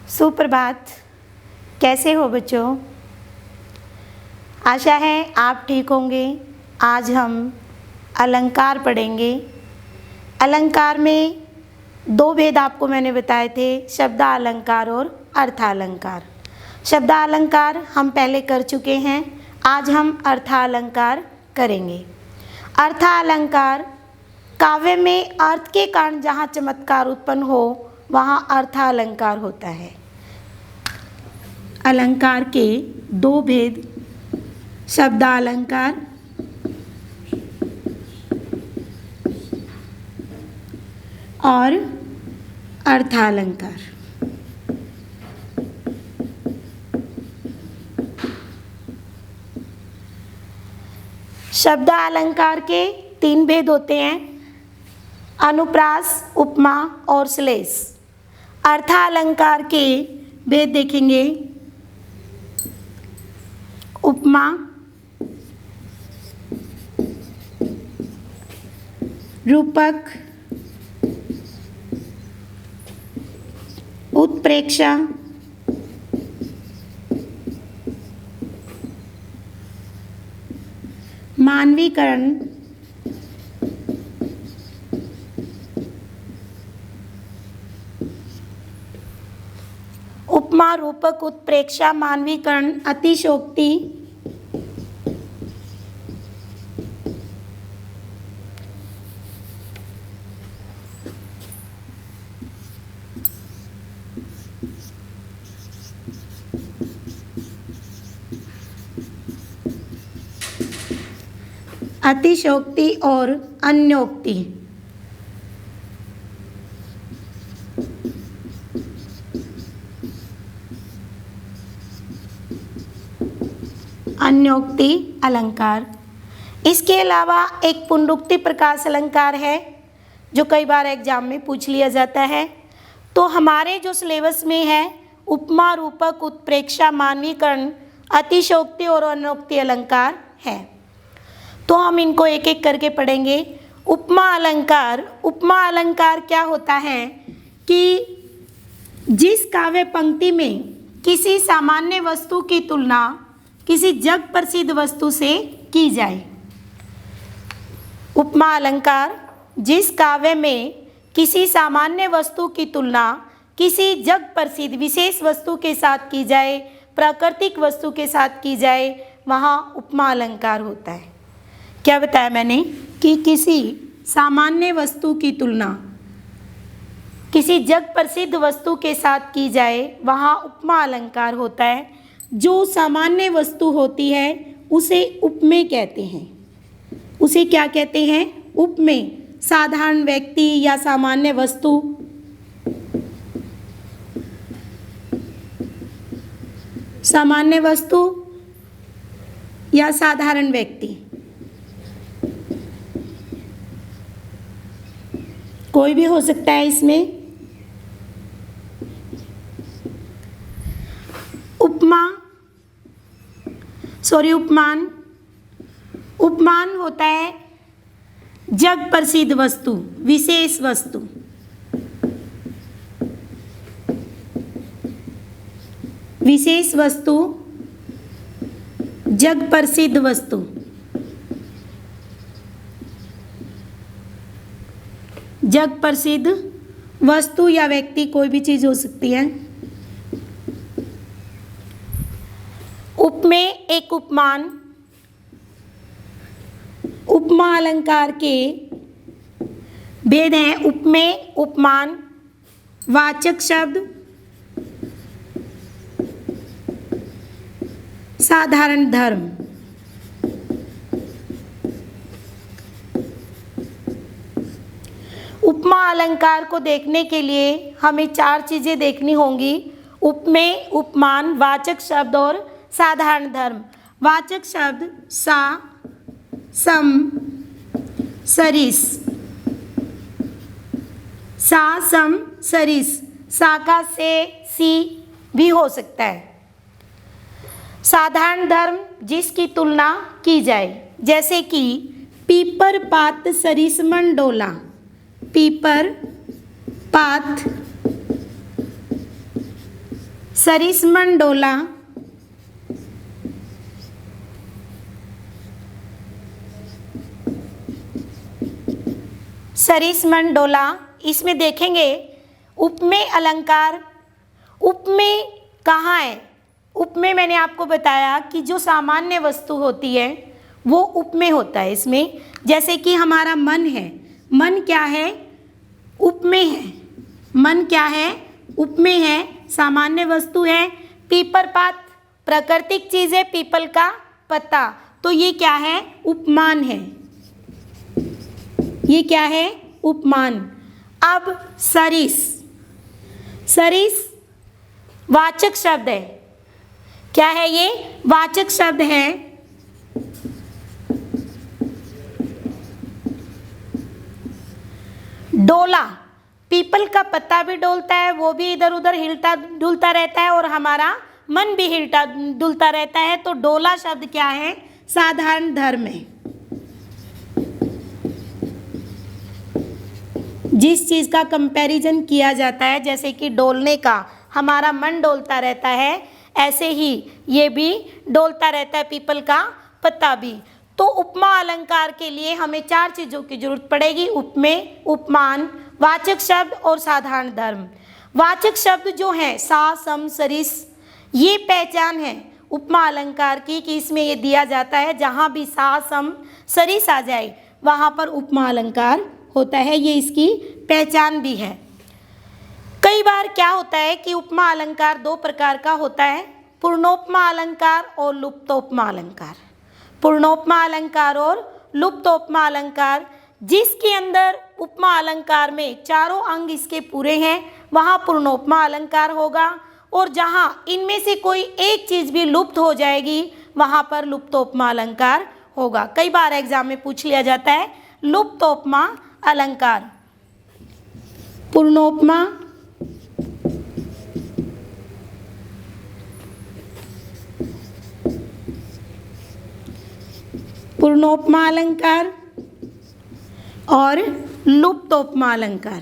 सुप्रभात। कैसे हो बच्चों? आशा है आप ठीक होंगे। आज हम अलंकार पढ़ेंगे। अलंकार में दो भेद आपको मैंने बताए थे, शब्दालंकार और अर्थालंकार। शब्दालंकार हम पहले कर चुके हैं, आज हम अर्थालंकार करेंगे। अर्थालंकार काव्य में अर्थ के कारण जहाँ चमत्कार उत्पन्न हो वहाँ अर्थालंकार होता है। अलंकार के दो भेद, शब्दालंकार और अर्थालंकार। शब्दालंकार के तीन भेद होते हैं, अनुप्रास, उपमा और श्लेष। अर्थालंकार के भेद देखेंगे, उपमा, रूपक, उत्प्रेक्षा, मानवीकरण, उपमा, रूपक, उत्प्रेक्षा, मानवीकरण, अतिशयोक्ति, अतिशयोक्ति और अन्योक्ति। अन्योक्ति अलंकार। इसके अलावा एक पुनरुक्ति प्रकाश अलंकार है जो कई बार एग्जाम में पूछ लिया जाता है। तो हमारे जो सिलेबस में है उपमा, रूपक, उत्प्रेक्षा, मानवीकरण, अतिशयोक्ति और अन्योक्ति अलंकार है। तो हम इनको एक एक करके पढ़ेंगे। उपमा अलंकार। उपमा अलंकार क्या होता है कि जिस काव्य पंक्ति में किसी सामान्य वस्तु की तुलना किसी जग प्रसिद्ध वस्तु से की जाए। उपमा अलंकार जिस काव्य में किसी सामान्य वस्तु की तुलना किसी जग प्रसिद्ध विशेष वस्तु के साथ की जाए, प्राकृतिक वस्तु के साथ की जाए, वहाँ उपमा अलंकार होता है। क्या बताया मैंने कि किसी सामान्य वस्तु की तुलना किसी जग प्रसिद्ध वस्तु के साथ की जाए, वहाँ उपमा अलंकार होता है। जो सामान्य वस्तु होती है उसे उपमेय कहते हैं। उसे क्या कहते हैं? उपमेय। साधारण व्यक्ति या सामान्य वस्तु, सामान्य वस्तु या साधारण व्यक्ति, कोई भी हो सकता है इसमें। उपमान। उपमान होता है जग प्रसिद्ध वस्तु, विशेष वस्तु। विशेष वस्तु, जग प्रसिद्ध वस्तु। जग प्रसिद्ध वस्तु या व्यक्ति, कोई भी चीज हो सकती है। उपमेय एक उपमान। उपमा अलंकार के भेद हैं उपमेय, उपमान, वाचक शब्द, साधारण धर्म। उपमा अलंकार को देखने के लिए हमें चार चीजें देखनी होंगी: उपमेय, उपमान, वाचक शब्द और साधारण धर्म। वाचक शब्द सा, सम, सरिस। सा, सम, सरिस। सा का से, सी भी हो सकता है। साधारण धर्म जिसकी तुलना की जाए, जैसे कि पीपर पात सरिसमन डोला, पीपर पात सरिसमन डोला, सरिसमन डोला। इसमें देखेंगे उपमेय अलंकार, उपमेय कहाँ है? उपमेय मैंने आपको बताया कि जो सामान्य वस्तु होती है वो उपमेय होता है इसमें। जैसे कि हमारा मन है, मन क्या है? उपमेय है। मन क्या है? उपमेय है, सामान्य वस्तु है। पीपर पात प्राकृतिक चीज है, पीपल का पत्ता, तो ये क्या है? उपमान है। ये क्या है? उपमान। अब सरिस, सरिस वाचक शब्द है। क्या है ये? वाचक शब्द है। डोला, पीपल का पत्ता भी डोलता है, वो भी इधर उधर हिलता डुलता रहता है और हमारा मन भी हिलता डुलता रहता है। तो डोला शब्द क्या है? साधारण धर्म है। जिस चीज का कंपैरिजन किया जाता है, जैसे कि डोलने का, हमारा मन डोलता रहता है, ऐसे ही ये भी डोलता रहता है, पीपल का पत्ता भी। तो उपमा अलंकार के लिए हमें 4 चीज़ों की जरूरत पड़ेगी: उपमेय, उपमान, वाचक शब्द और साधारण धर्म। वाचक शब्द जो है सा, सम, सरिस, ये पहचान है उपमा अलंकार की कि इसमें ये दिया जाता है जहाँ भी सा, सम, सरिस आ जाए वहाँ पर उपमा अलंकार होता है। ये इसकी पहचान भी है। कई बार क्या होता है कि उपमा अलंकार 2 प्रकार का होता है: पूर्णोपमा अलंकार और लुप्तोपमा अलंकार। पूर्णोपमा अलंकार और लुप्तोपमा अलंकार, जिसके अंदर उपमा अलंकार में चारों अंग इसके पूरे हैं वहाँ पूर्णोपमा अलंकार होगा, और जहाँ इनमें से कोई एक चीज़ भी लुप्त हो जाएगी वहाँ पर लुप्तोपमा अलंकार होगा। कई बार एग्जाम में पूछ लिया जाता है लुप्तोपमा अलंकार। पूर्णोपमा पूर्णोपमा अलंकार और लुप्तोपमा अलंकार।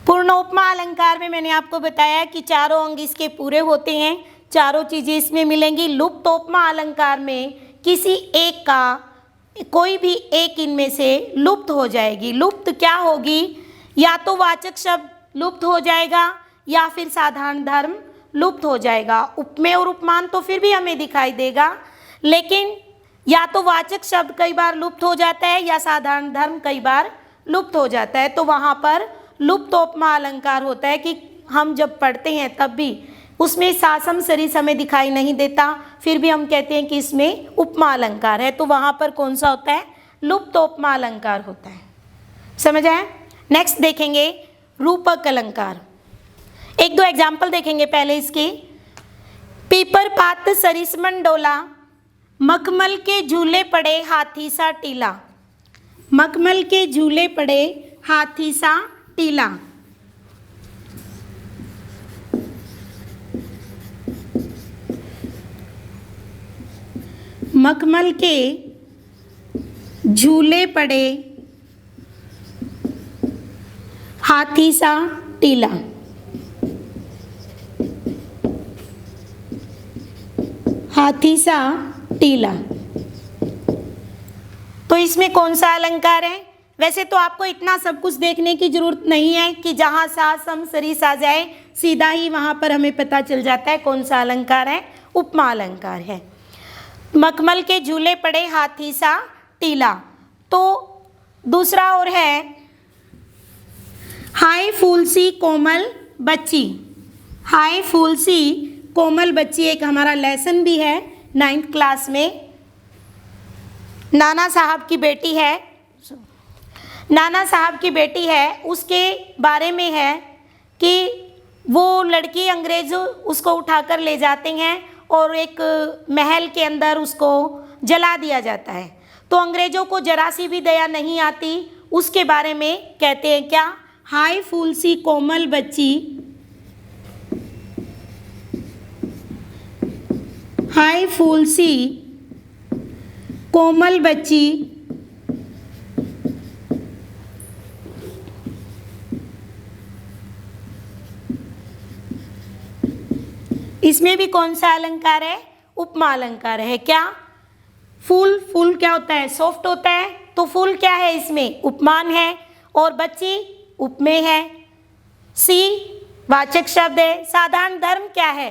पूर्णोपमा अलंकार में मैंने आपको बताया कि चारों अंग इसके पूरे होते हैं, चारों चीजें इसमें मिलेंगी। लुप्तोपमा अलंकार में किसी एक का, कोई भी एक इनमें से लुप्त हो जाएगी। लुप्त क्या होगी? या तो वाचक शब्द लुप्त हो जाएगा या फिर साधारण धर्म लुप्त हो जाएगा। उपमेय और उपमान तो फिर भी हमें दिखाई देगा, लेकिन या तो वाचक शब्द कई बार लुप्त हो जाता है या साधारण धर्म कई बार लुप्त हो जाता है। तो वहाँ पर लुप्तोपमा अलंकार होता है कि हम जब पढ़ते हैं तब भी उसमें सासम सरिस हमें दिखाई नहीं देता, फिर भी हम कहते हैं कि इसमें उपमा अलंकार है। तो वहाँ पर कौन सा होता है? लुप्तोपमा अलंकार होता है। समझ आया? नेक्स्ट देखेंगे रूपक अलंकार। 1-2 एग्जाम्पल देखेंगे पहले इसके। पीपर पात सरिसमन डोला, मखमल के झूले पड़े हाथी सा टीला। मखमल के झूले पड़े हाथी सा टीला। मखमल के झूले पड़े हाथी सा टीला। हाथी सा टीला। तो इसमें कौन सा अलंकार है? वैसे तो आपको इतना सब कुछ देखने की जरूरत नहीं है कि जहाँ सा, सम, सरिस आ जाए सीधा ही वहाँ पर हमें पता चल जाता है कौन सा अलंकार है। उपमा अलंकार है। मखमल के झूले पड़े हाथी सा टीला। तो दूसरा और है हाय फूल सी कोमल बच्ची। हाय फूल सी कोमल बच्ची एक हमारा लेसन भी है 9th क्लास में। नाना साहब की बेटी है, नाना साहब की बेटी है, उसके बारे में है कि वो लड़की अंग्रेज उसको उठाकर ले जाते हैं और एक महल के अंदर उसको जला दिया जाता है। तो अंग्रेज़ों को जरा सी भी दया नहीं आती, उसके बारे में कहते हैं क्या? हाय फूल सी कोमल बच्ची, हाय फूल सी कोमल बच्ची, इसमें भी कौन सा अलंकार है? उपमा अलंकार है। क्या? फूल, फूल क्या होता है? सॉफ्ट होता है, तो फूल क्या है इसमें? उपमान है। और बच्ची उपमेय है। सी वाचक शब्द है। साधारण धर्म क्या है?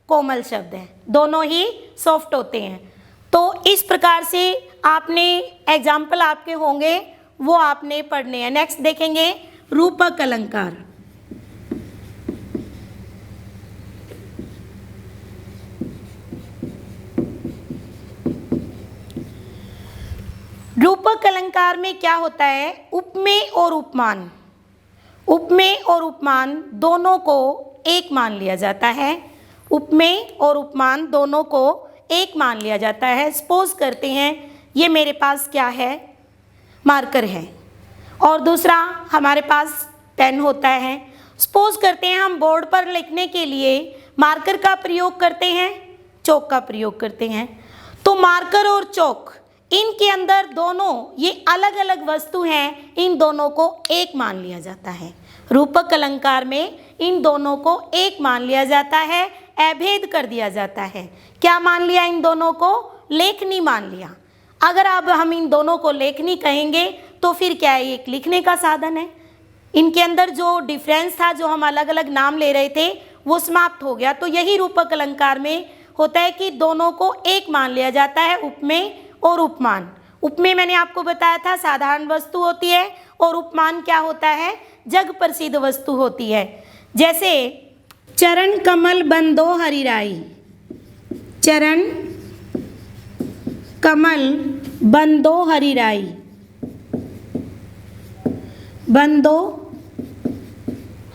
कोमल शब्द है। दोनों ही सॉफ्ट होते हैं। तो इस प्रकार से आपने एग्जाम्पल आपके होंगे वो आपने पढ़ने हैं। नेक्स्ट देखेंगे रूपक अलंकार। रूपक अलंकार में क्या होता है? उपमेय और उपमान, उपमेय और उपमान दोनों को एक मान लिया जाता है। उपमेय और उपमान दोनों को एक मान लिया जाता है। सपोज करते हैं ये मेरे पास क्या है? मार्कर है, और दूसरा हमारे पास पेन होता है। सपोज करते हैं हम बोर्ड पर लिखने के लिए मार्कर का प्रयोग करते हैं, चौक का प्रयोग करते हैं। तो मार्कर और चौक, इनके अंदर दोनों ये अलग अलग वस्तु हैं, इन दोनों को एक मान लिया जाता है। रूपक अलंकार में इन दोनों को एक मान लिया जाता है, अभेद कर दिया जाता है। क्या मान लिया? इन दोनों को लेखनी मान लिया। अगर अब हम इन दोनों को लेखनी कहेंगे तो फिर क्या है? एक लिखने का साधन है। इनके अंदर जो डिफरेंस था, जो हम अलग अलग नाम ले रहे थे, वो समाप्त हो गया। तो यही रूपक अलंकार में होता है कि दोनों को एक मान लिया जाता है, उपमेय और उपमान। उपमेय मैंने आपको बताया था साधारण वस्तु होती है, और उपमान क्या होता है? जग प्रसिद्ध वस्तु होती है। जैसे चरण कमल बंदो हरिराई, चरण कमल बंदो हरिराई, बंदो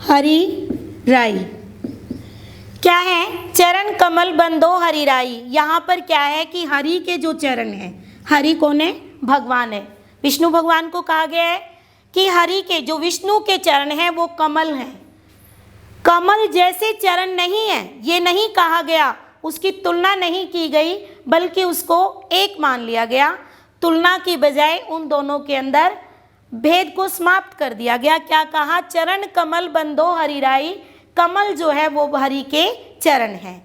हरिराई क्या है? चरण कमल बंदो हरिराई। यहाँ पर क्या है कि हरि के जो चरण हैं, हरि कौन है? भगवान है। विष्णु भगवान को कहा गया है कि हरि के जो विष्णु के चरण हैं वो कमल हैं। कमल जैसे चरण नहीं है, ये नहीं कहा गया, उसकी तुलना नहीं की गई, बल्कि उसको एक मान लिया गया। तुलना की बजाय उन दोनों के अंदर भेद को समाप्त कर दिया गया। क्या कहा? चरण कमल बंदो हरिराई। कमल जो है वो हरि के चरण है।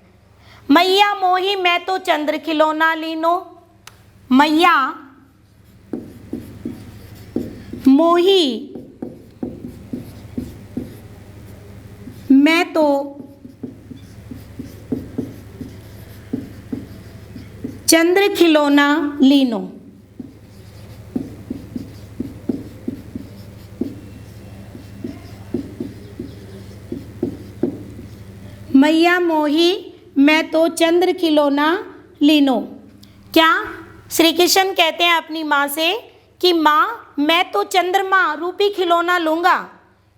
मैया मोही मैं तो चंद्र खिलौना लीनो, मैया मोही मैं तो चंद्र खिलौना लीनो। मैया मोही मैं तो चंद्र खिलौना लीनो। क्या श्री कृष्ण कहते हैं अपनी माँ से कि माँ मैं तो चंद्रमा रूपी खिलौना लूँगा।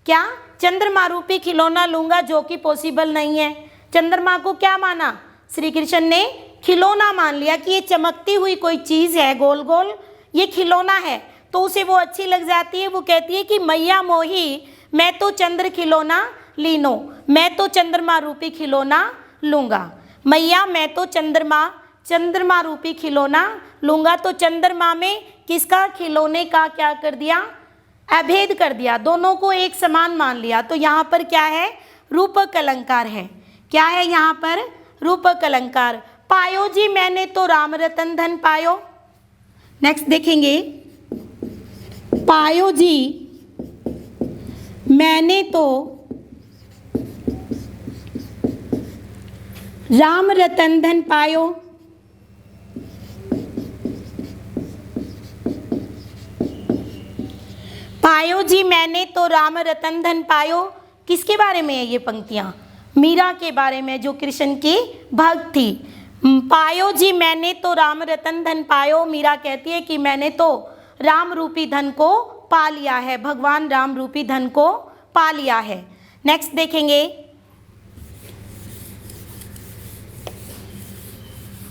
क्या? चंद्रमा रूपी खिलौना लूँगा, जो कि पॉसिबल नहीं है। चंद्रमा को क्या माना? श्री कृष्ण ने खिलौना मान लिया कि ये चमकती हुई कोई चीज़ है, गोल गोल, ये खिलौना है, तो उसे वो अच्छी लग जाती है। वो कहती है कि मैया मोही मैं तो चंद्र खिलौना लीनो, मैं तो चंद्रमा रूपी खिलौना लूँगा। मैया मैं तो चंद्रमा रूपी खिलौना लूँगा। तो चंद्रमा में किसका? खिलौने का क्या कर दिया? अभेद कर दिया, दोनों को एक समान मान लिया। तो यहाँ पर क्या है? रूपक अलंकार है। क्या है यहाँ पर? रूपक अलंकार। पायो जी मैंने तो राम रतन धन पायो। नेक्स्ट देखेंगे, पायो जी मैंने तो राम रतन धन पायो। पायो जी मैंने तो राम रतन धन पायो। किसके बारे में है ये पंक्तियाँ? मीरा के बारे में, जो कृष्ण की भक्त थी। पायो जी मैंने तो राम रतन धन पायो। मीरा कहती है कि मैंने तो राम रूपी धन को पा लिया है, भगवान राम रूपी धन को पा लिया है। नेक्स्ट देखेंगे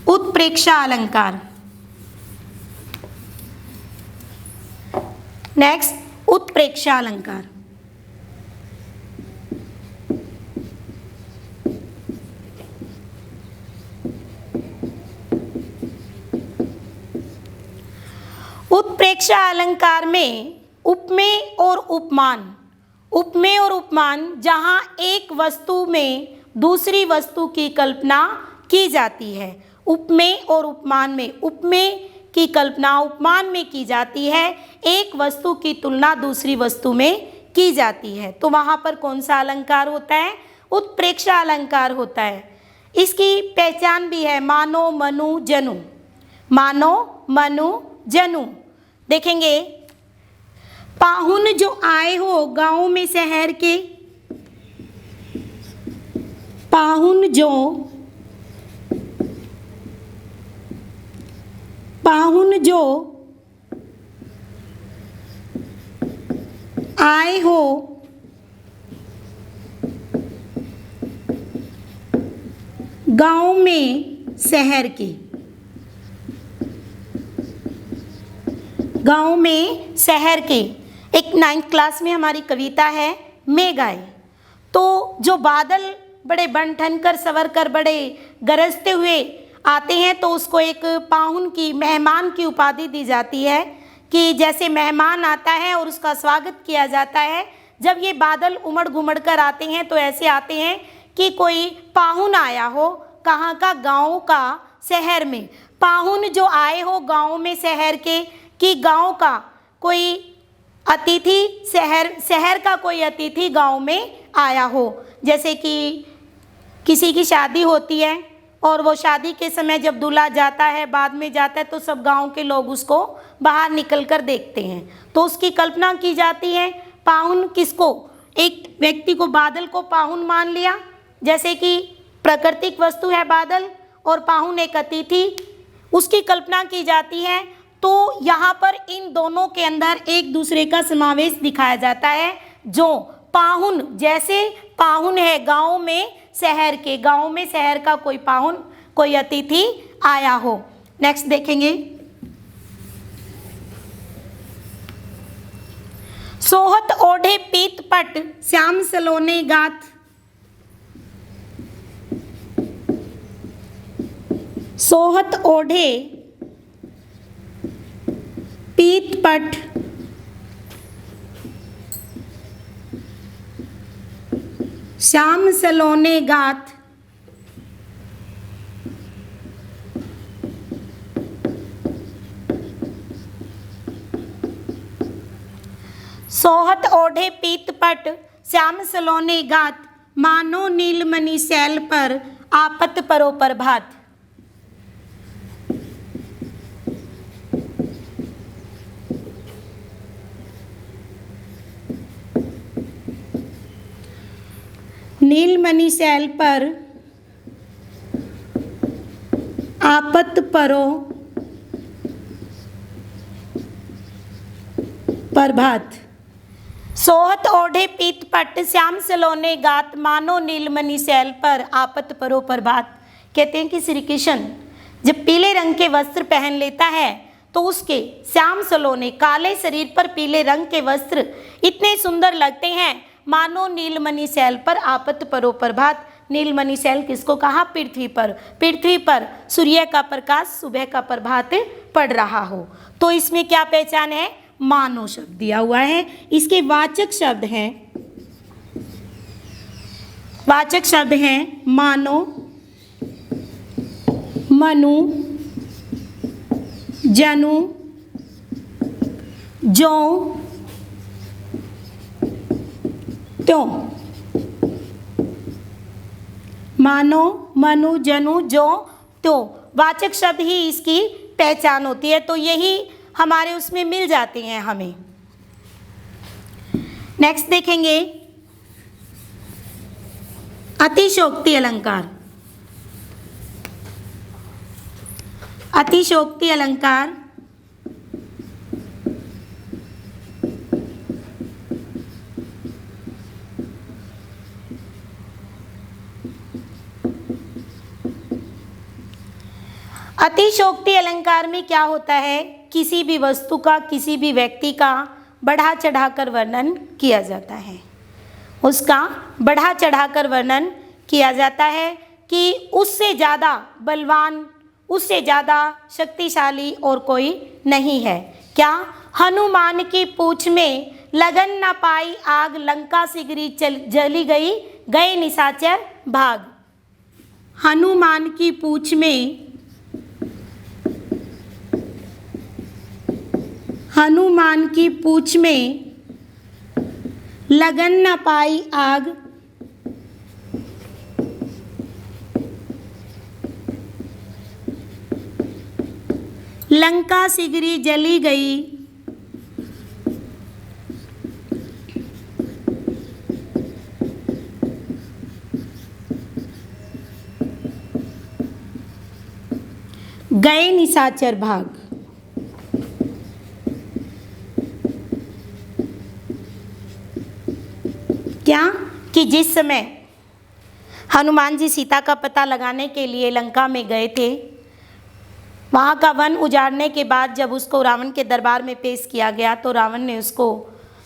उत्प्रेक्षा अलंकार। नेक्स्ट उत्प्रेक्षा अलंकार। उत्प्रेक्षा अलंकार में उपमेय और उपमान जहाँ एक वस्तु में दूसरी वस्तु की कल्पना की जाती है। उपमेय और उपमान में उपमेय की कल्पना उपमान में की जाती है, एक वस्तु की तुलना दूसरी वस्तु में की जाती है। तो वहाँ पर कौन सा अलंकार होता है? उत्प्रेक्षा अलंकार होता है। इसकी पहचान भी है, मानो मनु जनु। मानो मनु जनु। देखेंगे, पाहुन जो आए हो गांव में शहर के, पाहुन जो आए हो गांव में शहर के, गांव में शहर के। एक 9th क्लास में हमारी कविता है मेघाए। तो जो बादल बड़े बन ठन कर सवर कर बड़े गरजते हुए आते हैं तो उसको एक पाहुन की, मेहमान की उपाधि दी जाती है कि जैसे मेहमान आता है और उसका स्वागत किया जाता है। जब ये बादल उमड़ घुमड़ कर आते हैं तो ऐसे आते हैं कि कोई पाहुन आया हो, कहाँ का? गाँव का, शहर में। पाहुन जो आए हो गाँव में शहर के, कि गांव का कोई अतिथि, शहर का कोई अतिथि गांव में आया हो। जैसे कि किसी की शादी होती है और वो शादी के समय जब दूल्हा जाता है, बाद में जाता है, तो सब गांव के लोग उसको बाहर निकल कर देखते हैं, तो उसकी कल्पना की जाती है। पाहुन किसको? एक व्यक्ति को, बादल को पाहुन मान लिया, जैसे कि प्राकृतिक वस्तु है बादल और पाहुन एक अतिथि, उसकी कल्पना की जाती है। तो यहाँ पर इन दोनों के अंदर एक दूसरे का समावेश दिखाया जाता है। जो पाहुन, जैसे पाहुन है गांव में शहर के, गांव में शहर का कोई पाहुन, कोई अतिथि आया हो। नेक्स्ट देखेंगे, सोहत ओढ़े पीत पट श्याम सलोने गात। सोहत ओढ़े पीत पट श्याम सलोने गात। सोहत ओढ़े पीत पट श्याम सलोने गात, मानो नीलमणि शैल पर आपत परो प्रभात। नीलमणि शैल पर आपत परो प्रभात। सोहत ओढ़े पीत पट श्याम सलोने गात, मानो नीलमणि शैल पर आपत परो प्रभात। कहते हैं कि श्री कृष्ण जब पीले रंग के वस्त्र पहन लेता है तो उसके श्याम सलोने, काले शरीर पर पीले रंग के वस्त्र इतने सुंदर लगते हैं, मानो नीलमणि शैल पर आपत परो प्रभात। नीलमणि शैल किसको कहा? पृथ्वी पर। पृथ्वी पर सूर्य का प्रकाश, सुबह का प्रभात पड़ रहा हो। तो इसमें क्या पहचान है? मानो शब्द दिया हुआ है। इसके वाचक शब्द हैं, वाचक शब्द हैं मानो, मनु, जनु, जो, त्यों। मानो, मनु, जनु, जो, त्यों वाचक शब्द ही इसकी पहचान होती है। तो यही हमारे उसमें मिल जाते हैं हमें। नेक्स्ट देखेंगे, अतिशोक्ति अलंकार। अतिशोक्ति अलंकार अतिशोक्ति अलंकार में क्या होता है? किसी भी वस्तु का, किसी भी व्यक्ति का बढ़ा चढ़ाकर वर्णन किया जाता है। उसका बढ़ा चढ़ाकर वर्णन किया जाता है कि उससे ज़्यादा बलवान, उससे ज़्यादा शक्तिशाली और कोई नहीं है। क्या? हनुमान की पूंछ में लगन न पाई आग, लंका सिगरी जली गई, गए निशाचर भाग। हनुमान की पूंछ में, हनुमान की पूंछ में लगन न पाई आग, लंका सिगरी जली गई, गए निशाचर भाग। क्या? कि जिस समय हनुमान जी सीता का पता लगाने के लिए लंका में गए थे, वहाँ का वन उजाड़ने के बाद जब उसको रावण के दरबार में पेश किया गया तो रावण ने उसको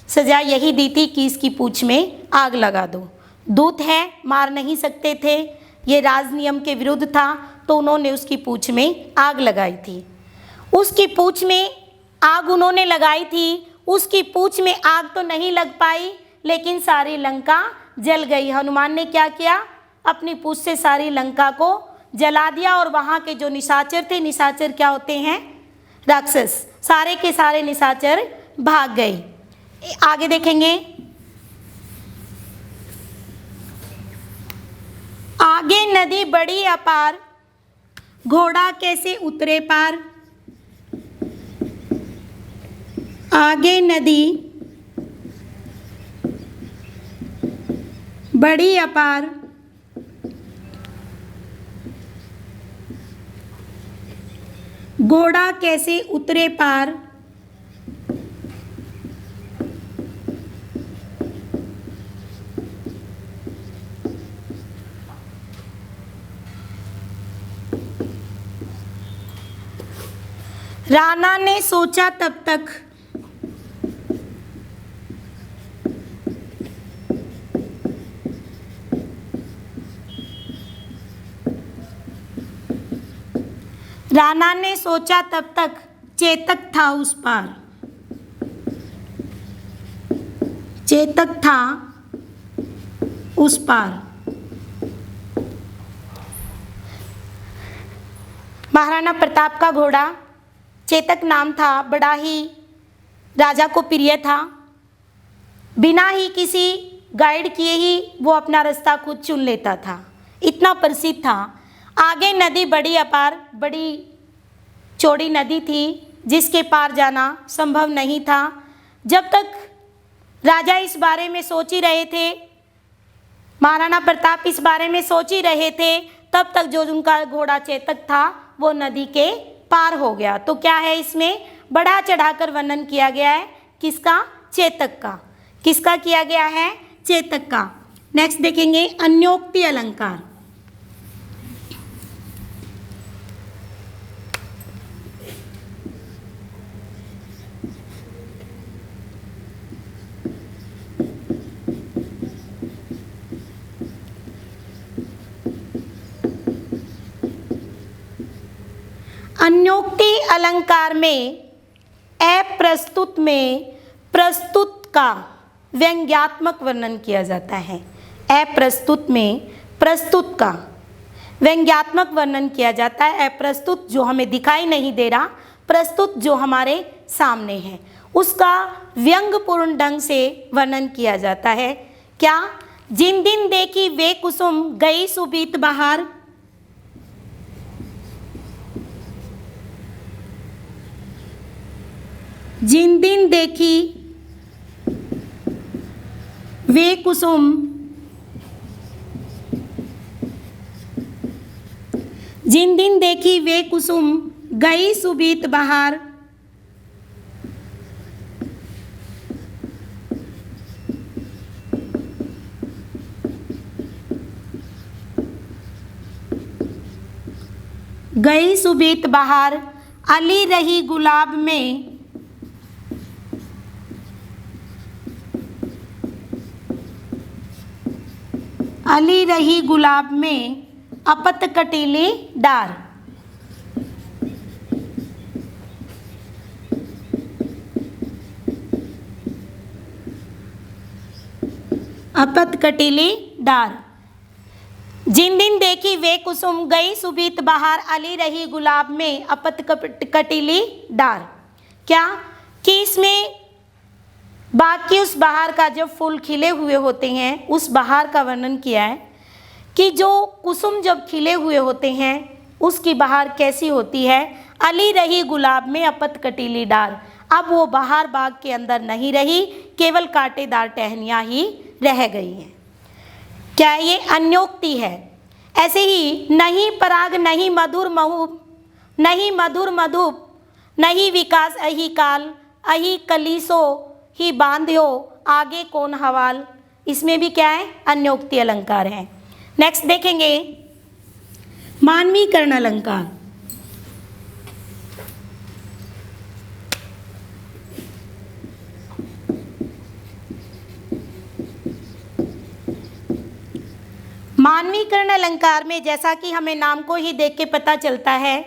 सजा यही दी थी कि इसकी पूंछ में आग लगा दो। दूत है, मार नहीं सकते थे, ये राज नियम के विरुद्ध था, तो उन्होंने उसकी पूंछ में आग लगाई थी। उसकी पूंछ में आग उन्होंने लगाई थी, उसकी पूंछ में आग तो नहीं लग पाई, लेकिन सारी लंका जल गई। हनुमान ने क्या किया? अपनी पूंछ से सारी लंका को जला दिया और वहाँ के जो निशाचर थे, निशाचर क्या होते हैं? राक्षस, सारे के सारे निशाचर भाग गए। आगे देखेंगे। आगे नदी बड़ी अपार, घोड़ा कैसे उतरे पार। आगे नदी बड़ी अपार, घोड़ा कैसे उतरे पार। राणा ने सोचा तब तक, राणा ने सोचा तब तक, चेतक था उस पार। चेतक था उस पार। महाराणा प्रताप का घोड़ा चेतक नाम था, बड़ा ही राजा को प्रिय था। बिना ही किसी गाइड किए ही वो अपना रास्ता खुद चुन लेता था, इतना प्रसिद्ध था। आगे नदी बड़ी अपार, बड़ी चौड़ी नदी थी जिसके पार जाना संभव नहीं था। जब तक राजा इस बारे में सोच ही रहे थे, महाराणा प्रताप इस बारे में सोच ही रहे थे, तब तक जो उनका घोड़ा चेतक था वो नदी के पार हो गया। तो क्या है, इसमें बढ़ा चढ़ाकर वर्णन किया गया है। किसका? चेतक का। किसका किया गया है? चेतक का। नेक्स्ट देखेंगे अन्योक्ति अलंकार। अन्योक्ति अलंकार में अप्रस्तुत में प्रस्तुत का व्यंग्यात्मक वर्णन किया जाता है। अप्रस्तुत में प्रस्तुत का व्यंग्यात्मक वर्णन किया जाता है। अप्रस्तुत जो हमें दिखाई नहीं दे रहा, प्रस्तुत जो हमारे सामने है, उसका व्यंग्यपूर्ण ढंग से वर्णन किया जाता है। क्या? जिन दिन देखी वे कुसुम, गई सुबीत बहार। जिन दिन देखी वे कुसुम, जिन दिन देखी वे कुसुम, गई सुबीत बहार। गई सुबीत बहार, अली रही गुलाब में, अली रही गुलाब में अपत कटीली डार। अपत कटीली डार। जिन दिन देखी वे कुसुम गई सुबीत बहार, अली रही गुलाब में अपत कटीली डार। क्या कि इसमें बाकी उस बहार का जब फूल खिले हुए होते हैं उस बहार का वर्णन किया है कि जो कुसुम जब खिले हुए होते हैं उसकी बहार कैसी होती है। अली रही गुलाब में अपत कटीली डार। अब वो बहार बाग के अंदर नहीं रही, केवल कांटेदार टहनियाँ ही रह गई हैं। क्या ये अन्योक्ति है। ऐसे ही नहीं पराग नहीं मधुर महूब, नहीं मधुर मधुप, नहीं विकास अहि काल, अहि कलीसो ही बांध्यो, आगे कौन हवाल। इसमें भी क्या है, अन्योक्ति अलंकार है। नेक्स्ट देखेंगे मानवीकरण अलंकार। मानवीकरण अलंकार में जैसा कि हमें नाम को ही देख के पता चलता है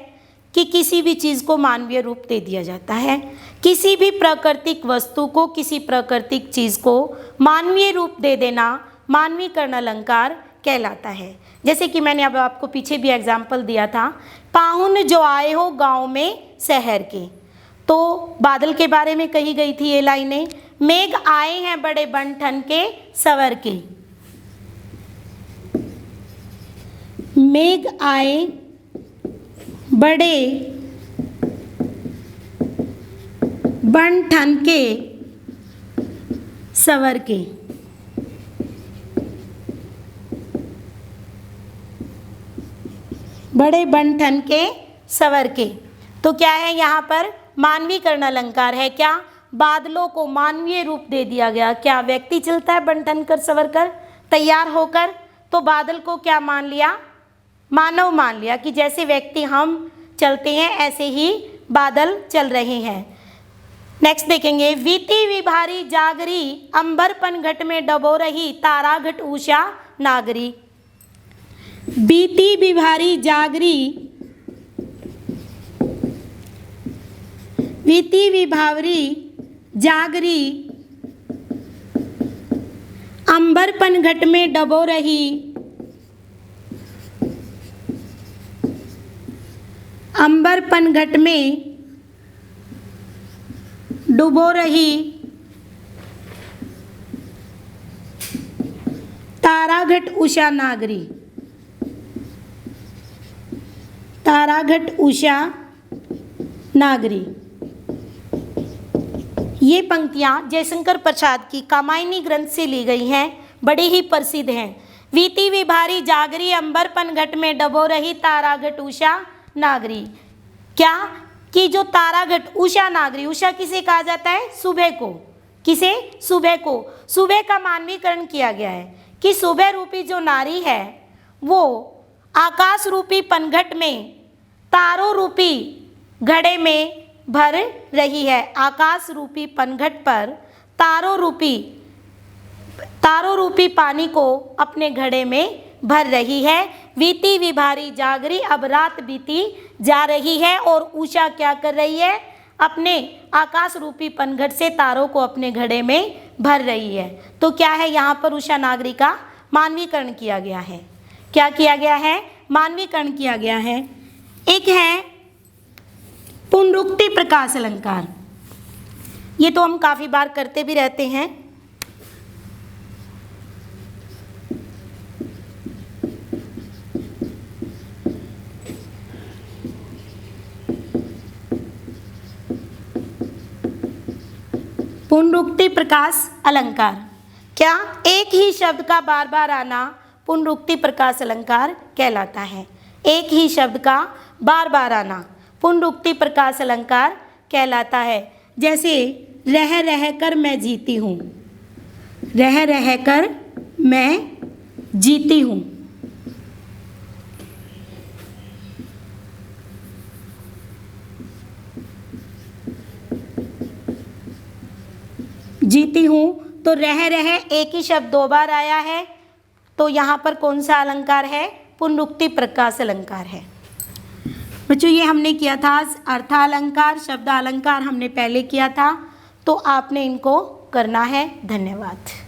कि किसी भी चीज़ को मानवीय रूप दे दिया जाता है। किसी भी प्राकृतिक वस्तु को, किसी प्राकृतिक चीज़ को मानवीय रूप दे देना मानवीकरण अलंकार कहलाता है। जैसे कि मैंने अब आपको पीछे भी एग्जाम्पल दिया था, पाहुन जो आए हो गांव में शहर के, तो बादल के बारे में कही गई थी ये लाइनें। मेघ आए हैं बड़े बन ठन के सवर के, मेघ आए बड़े बन ठन के सवर के। बड़े बन ठन के सवर के, तो क्या है यहाँ पर मानवीकरण अलंकार है। क्या बादलों को मानवीय रूप दे दिया गया। क्या व्यक्ति चलता है बन ठन कर सवर कर तैयार होकर, तो बादल को क्या मान लिया, मानव मान लिया कि जैसे व्यक्ति हम चलते हैं ऐसे ही बादल चल रहे हैं। नेक्स्ट देखेंगे वीती विभारी जागरी, अंबर पन घट में डबो रही, तारा घट उषा नागरी। बीती विभारी जागरी, वीती विभावरी जागरी, अंबर पन घट में डबो रही, अंबर पन घट में डुबो रही, ताराघट उषा नागरी। ताराघट उषा नागरी। ये पंक्तियाँ जयशंकर प्रसाद की कामायनी ग्रंथ से ली गई हैं, बड़ी ही प्रसिद्ध हैं। वीती विभारी जागरी, अंबर पन घट में डबो रही, ताराघट उषा नागरी। क्या कि जो ताराघट उषा नागरी, उषा किसे कहा जाता है, सुबह को। किसे, सुबह को। सुबह का मानवीकरण किया गया है कि सुबह रूपी जो नारी है वो आकाश रूपी पनघट में तारों रूपी घड़े में भर रही है। आकाश रूपी पनघट पर तारों रूपी पानी को अपने घड़े में भर रही है। वीती विभारी जागरी, अब रात बीती जा रही है और उषा क्या कर रही है, अपने आकाश रूपी पनघट से तारों को अपने घड़े में भर रही है। तो क्या है यहाँ पर उषा नागरी का मानवीकरण किया गया है। क्या किया गया है, मानवीकरण किया गया है। एक है पुनरुक्ति प्रकाश अलंकार। ये तो हम काफ़ी बार करते भी रहते हैं। पुनरुक्ति प्रकाश अलंकार। क्या एक ही शब्द का बार बार आना पुनरुक्ति प्रकाश अलंकार कहलाता है। एक ही शब्द का बार बार आना पुनरुक्ति प्रकाश अलंकार कहलाता है। जैसे रह रह कर मैं जीती हूँ, रह रह कर मैं जीती हूँ। जीती हूँ, तो रह रह एक ही शब्द दो बार आया है, तो यहाँ पर कौन सा अलंकार है? पुनरुक्ति प्रकाश अलंकार है। बच्चों ये हमने किया था अर्थालंकार, शब्दालंकार हमने पहले किया था, तो आपने इनको करना है। धन्यवाद।